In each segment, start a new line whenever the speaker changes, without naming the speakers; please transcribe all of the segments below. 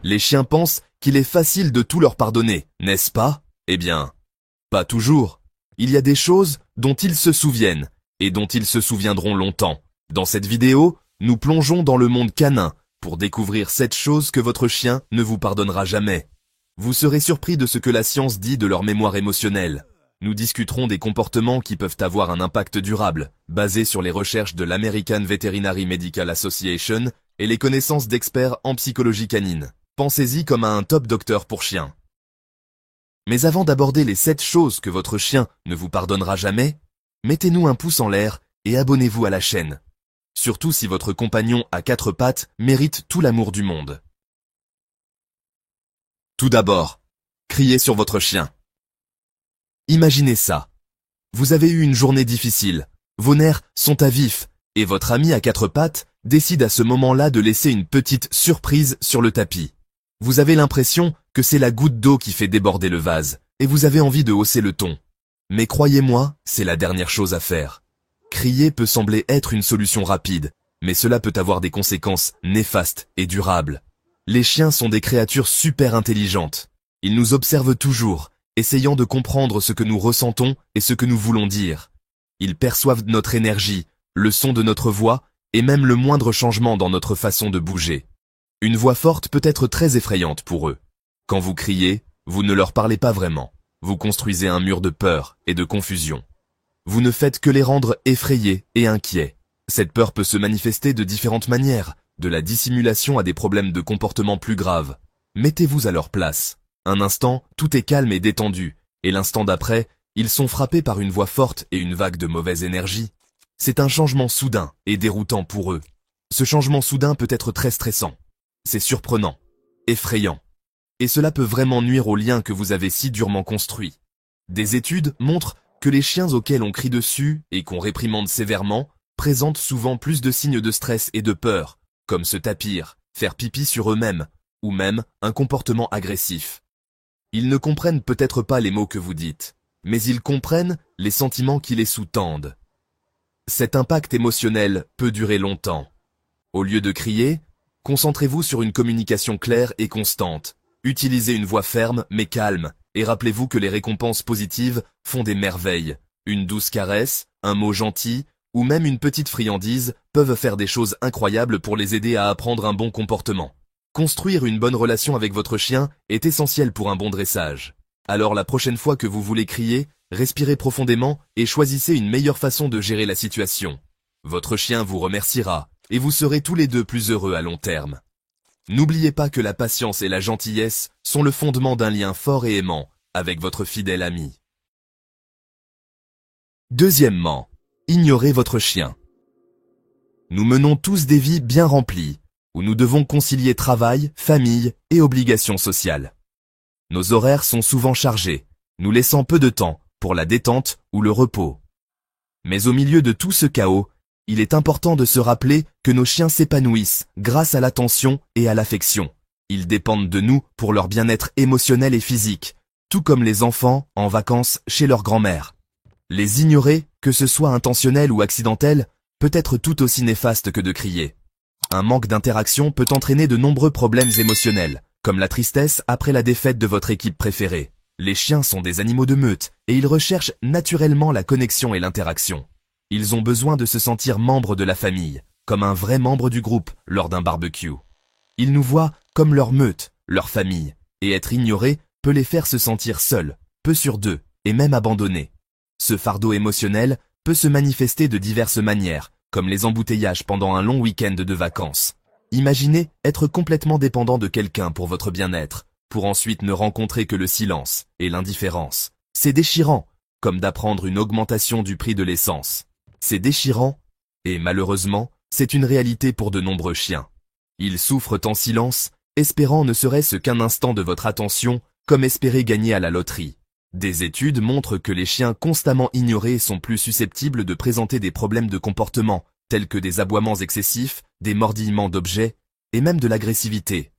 Les chiens pensent qu'il est facile de tout leur pardonner, n'est-ce pas? Eh bien, pas toujours. Il y a des choses dont ils se souviennent, et dont ils se souviendront longtemps. Dans cette vidéo, nous plongeons dans le monde canin, pour découvrir 7 choses que votre chien ne vous pardonnera jamais. Vous serez surpris de ce que la science dit de leur mémoire émotionnelle. Nous discuterons des comportements qui peuvent avoir un impact durable, basés sur les recherches de l'American Veterinary Medical Association et les connaissances d'experts en psychologie canine. Pensez-y comme à un top docteur pour chiens. Mais avant d'aborder les 7 choses que votre chien ne vous pardonnera jamais, mettez-nous un pouce en l'air et abonnez-vous à la chaîne. Surtout si votre compagnon à 4 pattes mérite tout l'amour du monde. Tout d'abord, criez sur votre chien. Imaginez ça. Vous avez eu une journée difficile, vos nerfs sont à vif, et votre ami à 4 pattes décide à ce moment-là de laisser une petite surprise sur le tapis. Vous avez l'impression que c'est la goutte d'eau qui fait déborder le vase, et vous avez envie de hausser le ton. Mais croyez-moi, c'est la dernière chose à faire. Crier peut sembler être une solution rapide, mais cela peut avoir des conséquences néfastes et durables. Les chiens sont des créatures super intelligentes. Ils nous observent toujours, essayant de comprendre ce que nous ressentons et ce que nous voulons dire. Ils perçoivent notre énergie, le son de notre voix et même le moindre changement dans notre façon de bouger. Une voix forte peut être très effrayante pour eux. Quand vous criez, vous ne leur parlez pas vraiment. Vous construisez un mur de peur et de confusion. Vous ne faites que les rendre effrayés et inquiets. Cette peur peut se manifester de différentes manières, de la dissimulation à des problèmes de comportement plus graves. Mettez-vous à leur place. Un instant, tout est calme et détendu, et l'instant d'après, ils sont frappés par une voix forte et une vague de mauvaise énergie. C'est un changement soudain et déroutant pour eux. Ce changement soudain peut être très stressant. C'est surprenant, effrayant. Et cela peut vraiment nuire au lien que vous avez si durement construit. Des études montrent que les chiens auxquels on crie dessus et qu'on réprimande sévèrement présentent souvent plus de signes de stress et de peur, comme se tapir, faire pipi sur eux-mêmes, ou même un comportement agressif. Ils ne comprennent peut-être pas les mots que vous dites, mais ils comprennent les sentiments qui les sous-tendent. Cet impact émotionnel peut durer longtemps. Au lieu de crier, concentrez-vous sur une communication claire et constante. Utilisez une voix ferme mais calme, et rappelez-vous que les récompenses positives font des merveilles. Une douce caresse, un mot gentil, ou même une petite friandise peuvent faire des choses incroyables pour les aider à apprendre un bon comportement. Construire une bonne relation avec votre chien est essentiel pour un bon dressage. Alors la prochaine fois que vous voulez crier, respirez profondément et choisissez une meilleure façon de gérer la situation. Votre chien vous remerciera, et vous serez tous les deux plus heureux à long terme. N'oubliez pas que la patience et la gentillesse sont le fondement d'un lien fort et aimant avec votre fidèle ami. Deuxièmement, ignorez votre chien. Nous menons tous des vies bien remplies, où nous devons concilier travail, famille et obligations sociales. Nos horaires sont souvent chargés, nous laissant peu de temps pour la détente ou le repos. Mais au milieu de tout ce chaos, il est important de se rappeler que nos chiens s'épanouissent grâce à l'attention et à l'affection. Ils dépendent de nous pour leur bien-être émotionnel et physique, tout comme les enfants en vacances chez leur grand-mère. Les ignorer, que ce soit intentionnel ou accidentel, peut être tout aussi néfaste que de crier. Un manque d'interaction peut entraîner de nombreux problèmes émotionnels, comme la tristesse après la défaite de votre équipe préférée. Les chiens sont des animaux de meute et ils recherchent naturellement la connexion et l'interaction. Ils ont besoin de se sentir membres de la famille, comme un vrai membre du groupe lors d'un barbecue. Ils nous voient comme leur meute, leur famille, et être ignorés peut les faire se sentir seuls, peu sûrs d'eux, et même abandonnés. Ce fardeau émotionnel peut se manifester de diverses manières, comme les embouteillages pendant un long week-end de vacances. Imaginez être complètement dépendant de quelqu'un pour votre bien-être, pour ensuite ne rencontrer que le silence et l'indifférence. C'est déchirant, comme d'apprendre une augmentation du prix de l'essence. C'est déchirant, et malheureusement, c'est une réalité pour de nombreux chiens. Ils souffrent en silence, espérant ne serait-ce qu'un instant de votre attention, comme espérer gagner à la loterie. Des études montrent que les chiens constamment ignorés sont plus susceptibles de présenter des problèmes de comportement, tels que des aboiements excessifs, des mordillements d'objets, et même de l'agressivité.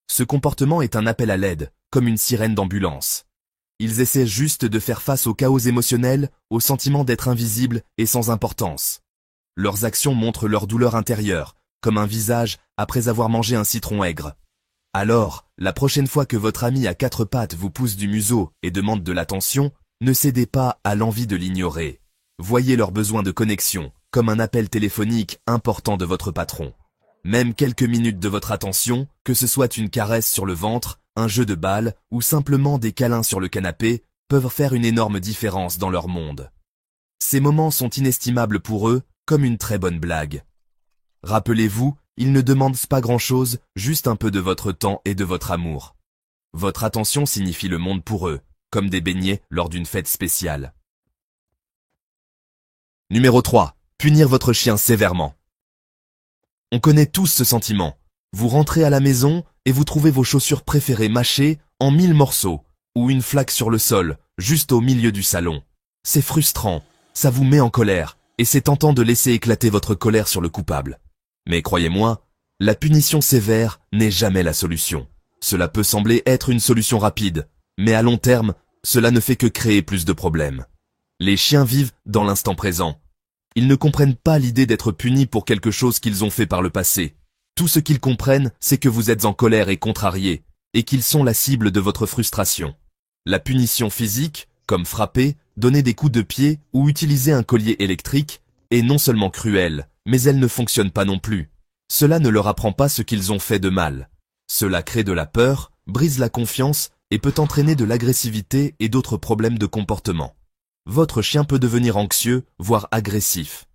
Ce comportement est un appel à l'aide, comme une sirène d'ambulance. Ils essaient juste de faire face au chaos émotionnel, au sentiment d'être invisibles et sans importance. Leurs actions montrent leur douleur intérieure, comme un visage après avoir mangé un citron aigre. Alors, la prochaine fois que votre ami à quatre pattes vous pousse du museau et demande de l'attention, ne cédez pas à l'envie de l'ignorer. Voyez leur besoin de connexion comme un appel téléphonique important de votre patron. Même quelques minutes de votre attention, que ce soit une caresse sur le ventre, un jeu de balle ou simplement des câlins sur le canapé, peuvent faire une énorme différence dans leur monde. Ces moments sont inestimables pour eux, comme une très bonne blague. Rappelez-vous, ils ne demandent pas grand-chose, juste un peu de votre temps et de votre amour. Votre attention signifie le monde pour eux, comme des beignets lors d'une fête spéciale. Numéro 3. Punir votre chien sévèrement. On connaît tous ce sentiment. Vous rentrez à la maison et vous trouvez vos chaussures préférées mâchées en 1000 morceaux, ou une flaque sur le sol, juste au milieu du salon. C'est frustrant, ça vous met en colère, et c'est tentant de laisser éclater votre colère sur le coupable. Mais croyez-moi, la punition sévère n'est jamais la solution. Cela peut sembler être une solution rapide, mais à long terme, cela ne fait que créer plus de problèmes. Les chiens vivent dans l'instant présent. Ils ne comprennent pas l'idée d'être punis pour quelque chose qu'ils ont fait par le passé. Tout ce qu'ils comprennent, c'est que vous êtes en colère et contrarié, et qu'ils sont la cible de votre frustration. La punition physique, comme frapper, donner des coups de pied ou utiliser un collier électrique, est non seulement cruelle, mais elle ne fonctionne pas non plus. Cela ne leur apprend pas ce qu'ils ont fait de mal. Cela crée de la peur, brise la confiance et peut entraîner de l'agressivité et d'autres problèmes de comportement. Votre chien peut devenir anxieux, voire agressif.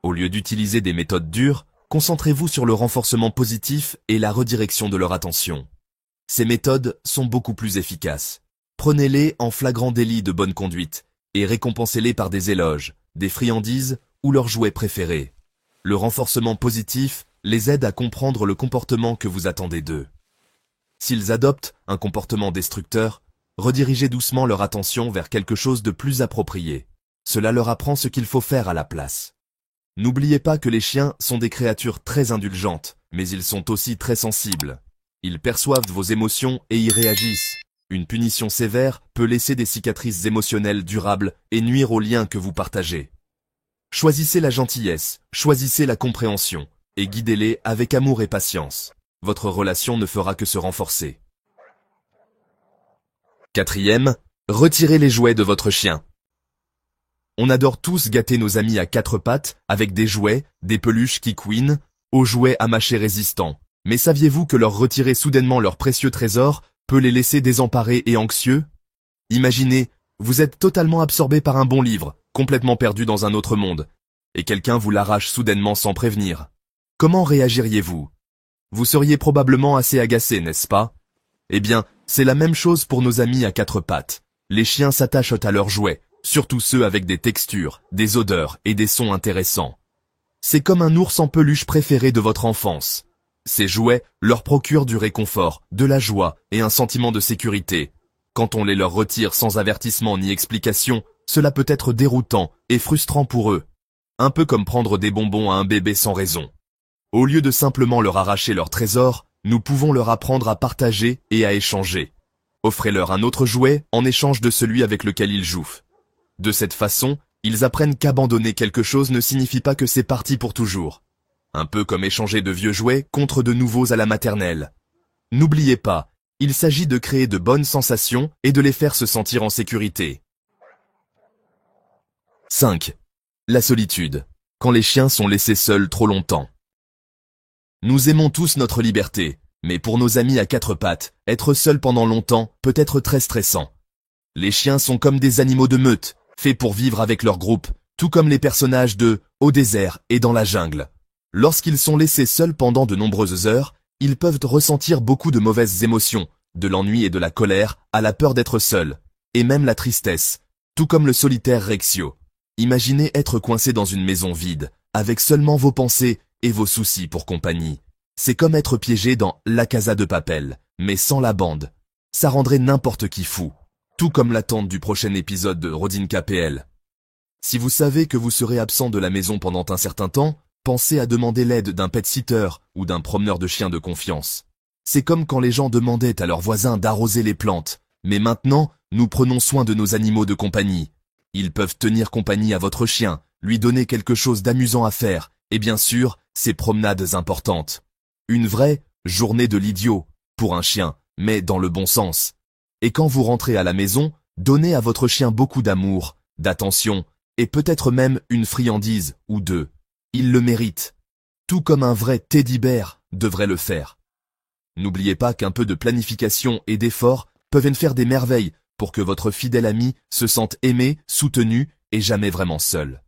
Au lieu d'utiliser des méthodes dures, concentrez-vous sur le renforcement positif et la redirection de leur attention. Ces méthodes sont beaucoup plus efficaces. Prenez-les en flagrant délit de bonne conduite et récompensez-les par des éloges, des friandises ou leurs jouets préférés. Le renforcement positif les aide à comprendre le comportement que vous attendez d'eux. S'ils adoptent un comportement destructeur, redirigez doucement leur attention vers quelque chose de plus approprié. Cela leur apprend ce qu'il faut faire à la place. N'oubliez pas que les chiens sont des créatures très indulgentes, mais ils sont aussi très sensibles. Ils perçoivent vos émotions et y réagissent. Une punition sévère peut laisser des cicatrices émotionnelles durables et nuire aux liens que vous partagez. Choisissez la gentillesse, choisissez la compréhension, et guidez-les avec amour et patience. Votre relation ne fera que se renforcer. 4e, retirez les jouets de votre chien. On adore tous gâter nos amis à quatre pattes avec des jouets, des peluches qui couinent, aux jouets à mâcher résistants. Mais saviez-vous que leur retirer soudainement leur précieux trésor peut les laisser désemparés et anxieux? Imaginez, vous êtes totalement absorbé par un bon livre, complètement perdu dans un autre monde, et quelqu'un vous l'arrache soudainement sans prévenir. Comment réagiriez-vous? Vous seriez probablement assez agacé, n'est-ce pas? Eh bien, c'est la même chose pour nos amis à quatre pattes. Les chiens s'attachent à leurs jouets, surtout ceux avec des textures, des odeurs et des sons intéressants. C'est comme un ours en peluche préféré de votre enfance. Ces jouets leur procurent du réconfort, de la joie et un sentiment de sécurité. Quand on les leur retire sans avertissement ni explication, cela peut être déroutant et frustrant pour eux. Un peu comme prendre des bonbons à un bébé sans raison. Au lieu de simplement leur arracher leur trésor, nous pouvons leur apprendre à partager et à échanger. Offrez-leur un autre jouet en échange de celui avec lequel ils jouent. De cette façon, ils apprennent qu'abandonner quelque chose ne signifie pas que c'est parti pour toujours. Un peu comme échanger de vieux jouets contre de nouveaux à la maternelle. N'oubliez pas, il s'agit de créer de bonnes sensations et de les faire se sentir en sécurité. 5. La solitude. Quand les chiens sont laissés seuls trop longtemps. Nous aimons tous notre liberté, mais pour nos amis à quatre pattes, être seul pendant longtemps peut être très stressant. Les chiens sont comme des animaux de meute, faits pour vivre avec leur groupe, tout comme les personnages de « Au désert et dans la jungle ». Lorsqu'ils sont laissés seuls pendant de nombreuses heures, ils peuvent ressentir beaucoup de mauvaises émotions, de l'ennui et de la colère à la peur d'être seuls, et même la tristesse, tout comme le solitaire Rexio. Imaginez être coincé dans une maison vide, avec seulement vos pensées et vos soucis pour compagnie. C'est comme être piégé dans La Casa de Papel, mais sans la bande. Ça rendrait n'importe qui fou, tout comme l'attente du prochain épisode de Rodinka PL. Si vous savez que vous serez absent de la maison pendant un certain temps, pensez à demander l'aide d'un pet-sitter ou d'un promeneur de chiens de confiance. C'est comme quand les gens demandaient à leurs voisins d'arroser les plantes, mais maintenant, nous prenons soin de nos animaux de compagnie. Ils peuvent tenir compagnie à votre chien, lui donner quelque chose d'amusant à faire, Et bien sûr, ces promenades importantes. Une vraie journée de l'idiot, pour un chien, mais dans le bon sens. Et quand vous rentrez à la maison, donnez à votre chien beaucoup d'amour, d'attention, et peut-être même une friandise ou deux. Il le mérite. Tout comme un vrai teddy-bear devrait le faire. N'oubliez pas qu'un peu de planification et d'effort peuvent faire des merveilles pour que votre fidèle ami se sente aimé, soutenu et jamais vraiment seul.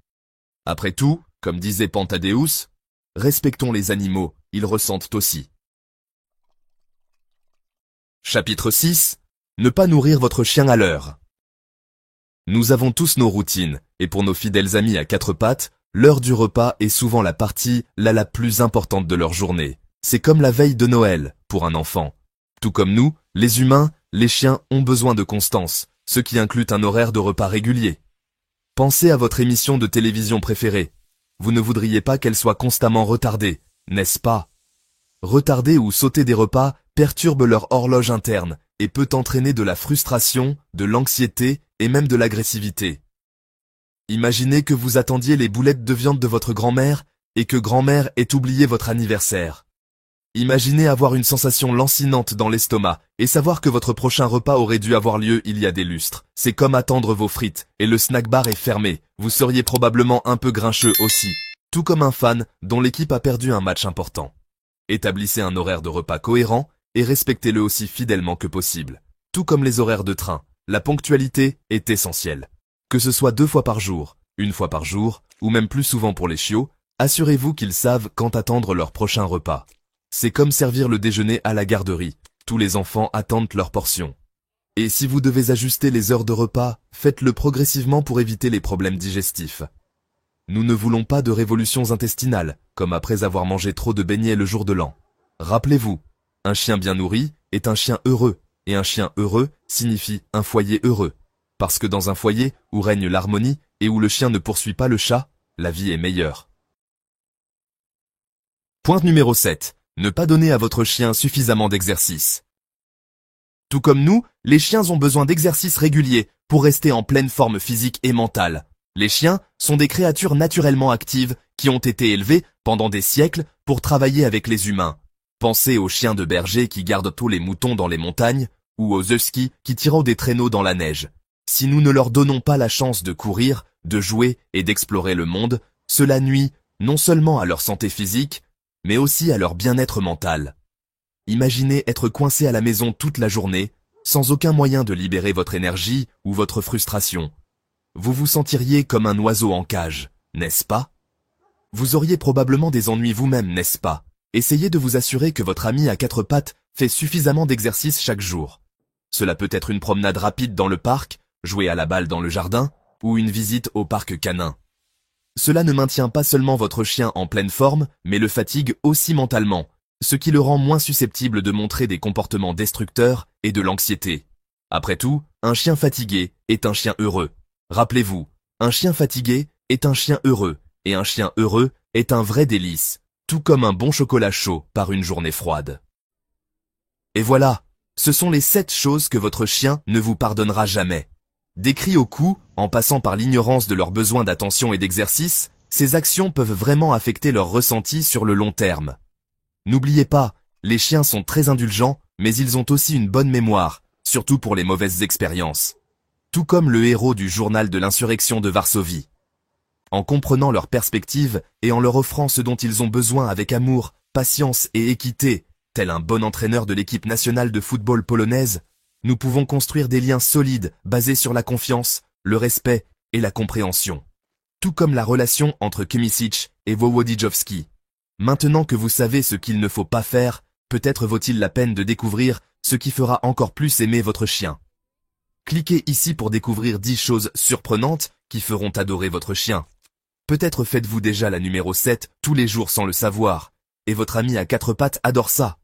Après tout, comme disait Pantadéus, respectons les animaux, ils ressentent aussi. Chapitre 6. Ne pas nourrir votre chien à l'heure. Nous avons tous nos routines, et pour nos fidèles amis à quatre pattes, l'heure du repas est souvent la partie la plus importante de leur journée. C'est comme la veille de Noël, pour un enfant. Tout comme nous, les humains, les chiens ont besoin de constance, ce qui inclut un horaire de repas régulier. Pensez à votre émission de télévision préférée. Vous ne voudriez pas qu'elle soit constamment retardée, n'est-ce pas? Retarder ou sauter des repas perturbe leur horloge interne et peut entraîner de la frustration, de l'anxiété et même de l'agressivité. Imaginez que vous attendiez les boulettes de viande de votre grand-mère et que grand-mère ait oublié votre anniversaire. Imaginez avoir une sensation lancinante dans l'estomac et savoir que votre prochain repas aurait dû avoir lieu il y a des lustres. C'est comme attendre vos frites et le snack bar est fermé. Vous seriez probablement un peu grincheux aussi, tout comme un fan dont l'équipe a perdu un match important. Établissez un horaire de repas cohérent et respectez-le aussi fidèlement que possible. Tout comme les horaires de train, la ponctualité est essentielle. Que ce soit 2 fois par jour, 1 fois par jour, ou même plus souvent pour les chiots, assurez-vous qu'ils savent quand attendre leur prochain repas. C'est comme servir le déjeuner à la garderie. Tous les enfants attendent leur portion. Et si vous devez ajuster les heures de repas, faites-le progressivement pour éviter les problèmes digestifs. Nous ne voulons pas de révolutions intestinales, comme après avoir mangé trop de beignets le jour de l'an. Rappelez-vous, un chien bien nourri est un chien heureux, et un chien heureux signifie un foyer heureux. Parce que dans un foyer où règne l'harmonie et où le chien ne poursuit pas le chat, la vie est meilleure. Point numéro 7. Ne pas donner à votre chien suffisamment d'exercice. Tout comme nous, les chiens ont besoin d'exercices réguliers pour rester en pleine forme physique et mentale. Les chiens sont des créatures naturellement actives qui ont été élevées pendant des siècles pour travailler avec les humains. Pensez aux chiens de berger qui gardent tous les moutons dans les montagnes ou aux huskies qui tirent des traîneaux dans la neige. Si nous ne leur donnons pas la chance de courir, de jouer et d'explorer le monde, cela nuit non seulement à leur santé physique, mais aussi à leur bien-être mental. Imaginez être coincé à la maison toute la journée, sans aucun moyen de libérer votre énergie ou votre frustration. Vous vous sentiriez comme un oiseau en cage, n'est-ce pas? Vous auriez probablement des ennuis vous-même, n'est-ce pas? Essayez de vous assurer que votre ami à quatre pattes fait suffisamment d'exercice chaque jour. Cela peut être une promenade rapide dans le parc, jouer à la balle dans le jardin, ou une visite au parc canin. Cela ne maintient pas seulement votre chien en pleine forme, mais le fatigue aussi mentalement, ce qui le rend moins susceptible de montrer des comportements destructeurs et de l'anxiété. Après tout, un chien fatigué est un chien heureux. Rappelez-vous, un chien fatigué est un chien heureux, et un chien heureux est un vrai délice, tout comme un bon chocolat chaud par une journée froide. Et voilà, ce sont les 7 choses que votre chien ne vous pardonnera jamais. Des cris au cou, en passant par l'ignorance de leurs besoins d'attention et d'exercice, ces actions peuvent vraiment affecter leur ressenti sur le long terme. N'oubliez pas, les chiens sont très indulgents, mais ils ont aussi une bonne mémoire, surtout pour les mauvaises expériences. Tout comme le héros du journal de l'insurrection de Varsovie. En comprenant leur perspective et en leur offrant ce dont ils ont besoin avec amour, patience et équité, tel un bon entraîneur de l'équipe nationale de football polonaise, nous pouvons construire des liens solides basés sur la confiance, le respect et la compréhension. Tout comme la relation entre Kimicic et Wołodyjowski. Maintenant que vous savez ce qu'il ne faut pas faire, peut-être vaut-il la peine de découvrir ce qui fera encore plus aimer votre chien. Cliquez ici pour découvrir 10 choses surprenantes qui feront adorer votre chien. Peut-être faites-vous déjà la numéro 7 tous les jours sans le savoir, et votre ami à quatre pattes adore ça.